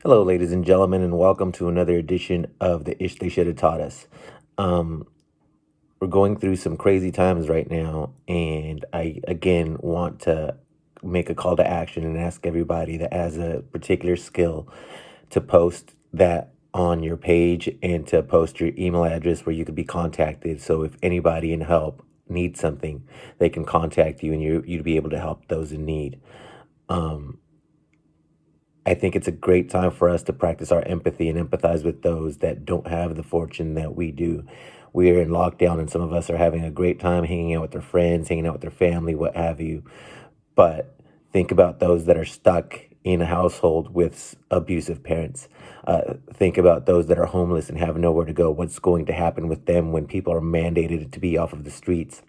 Hello, ladies and gentlemen, and welcome to another edition of the Ish They Should Have Taught Us. Um, we're going through some crazy times right now, and I again want to make a call to action and ask everybody that has a particular skill to post that on your page and to post your email address where you could be contacted. So if anybody in help needs something, they can contact you and you'd be able to help those in need. Um, I think it's a great time for us to practice our empathy and empathize with those that don't have the fortune that we do. We are in lockdown, and some of us are having a great time hanging out with their friends, hanging out with their family, what have you. But think about those that are stuck in a household with abusive parents. Think about those that are homeless and have nowhere to go. What's going to happen with them when people are mandated to be off of the streets?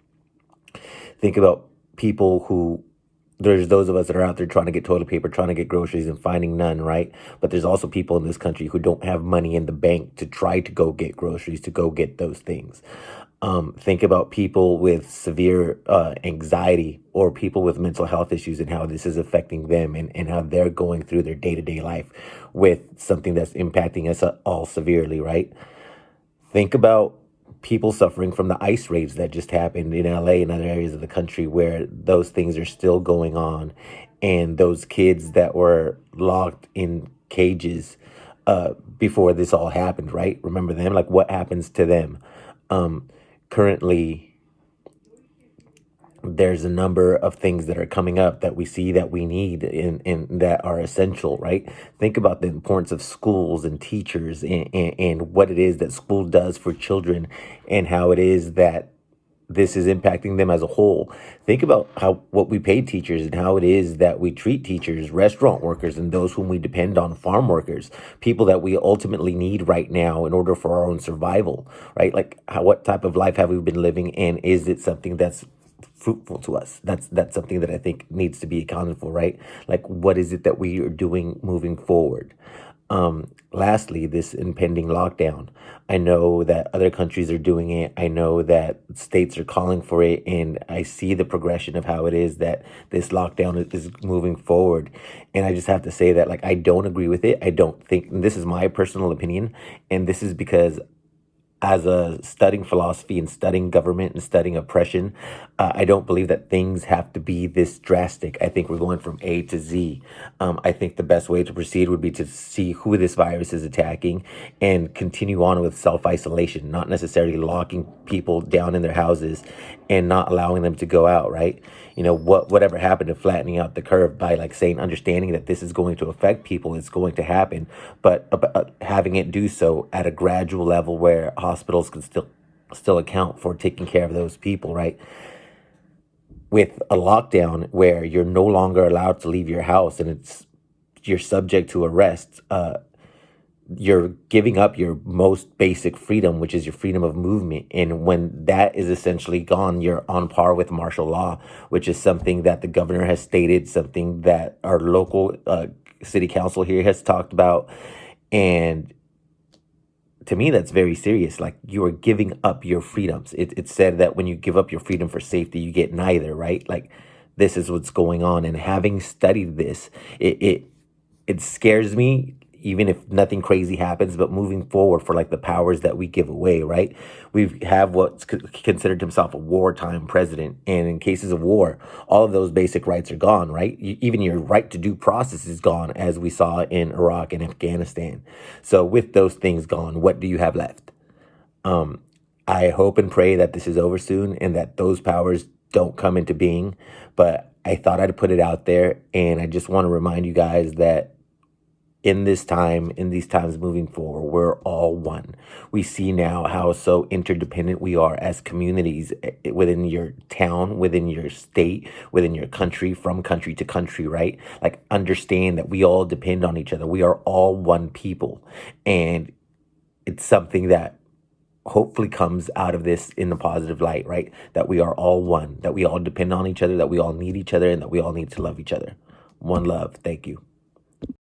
Think about people who there's those of us that are out there trying to get toilet paper, trying to get groceries and finding none, right? But there's also people in this country who don't have money in the bank to try to go get groceries, to go get those things. Think about people with severe anxiety or people with mental health issues and how this is affecting them and how they're going through their day to day life with something that's impacting us all severely, right? Think about people suffering from the ice raids that just happened in LA and other areas of the country where those things are still going on. And those kids that were locked in cages before this all happened, right? Remember them? Like, what happens to them? Um, Currently, there's a number of things that are coming up that we see that we need and that are essential, right? Think about the importance of schools and teachers and what it is that school does for children and how it is that this is impacting them as a whole. Think about how what we pay teachers and how it is that we treat teachers, restaurant workers, and those whom we depend on, farm workers, people that we ultimately need right now in order for our own survival, right? Like what type of life have we been living, and is it something that's fruitful to us? That's something that I think needs to be accounted for, right? Like what is it that we are doing moving forward? Lastly, this impending lockdown. I know that other countries are doing it. I know that states are calling for it, and I see the progression of how it is that this lockdown is moving forward. And I just have to say that, like, I don't agree with it. I don't think, and this is my personal opinion, and this is because as a studying philosophy and studying government and studying oppression, I don't believe that things have to be this drastic. I think we're going from A to Z. I think the best way to proceed would be to see who this virus is attacking and continue on with self isolation, not necessarily locking people down in their houses and not allowing them to go out, right? You know, whatever happened to flattening out the curve by like saying, understanding that this is going to affect people, it's going to happen, but having it do so at a gradual level where hospitals can still account for taking care of those people, right? With a lockdown where you're no longer allowed to leave your house and you're subject to arrest, you're giving up your most basic freedom, which is your freedom of movement. And when that is essentially gone, you're on par with martial law, which is something that the governor has stated, something that our local city council here has talked about. And to me, that's very serious. Like, you are giving up your freedoms. It's said that when you give up your freedom for safety, you get neither, right? Like, this is what's going on. And having studied this, it scares me, even if nothing crazy happens. But moving forward, for like the powers that we give away, right? We have what's considered himself a wartime president, and in cases of war, all of those basic rights are gone, right? Even your right to due process is gone, as we saw in Iraq and Afghanistan. So with those things gone, what do you have left? Um, I hope and pray that this is over soon and that those powers don't come into being. But I thought I'd put it out there, and I just want to remind you guys that in this time, in these times moving forward, we're all one. We see now how so interdependent we are as communities within your town, within your state, within your country, from country to country, right? Like, understand that we all depend on each other. We are all one people. And it's something that hopefully comes out of this in a positive light, right? That we are all one, that we all depend on each other, that we all need each other, and that we all need to love each other. One love. Thank you.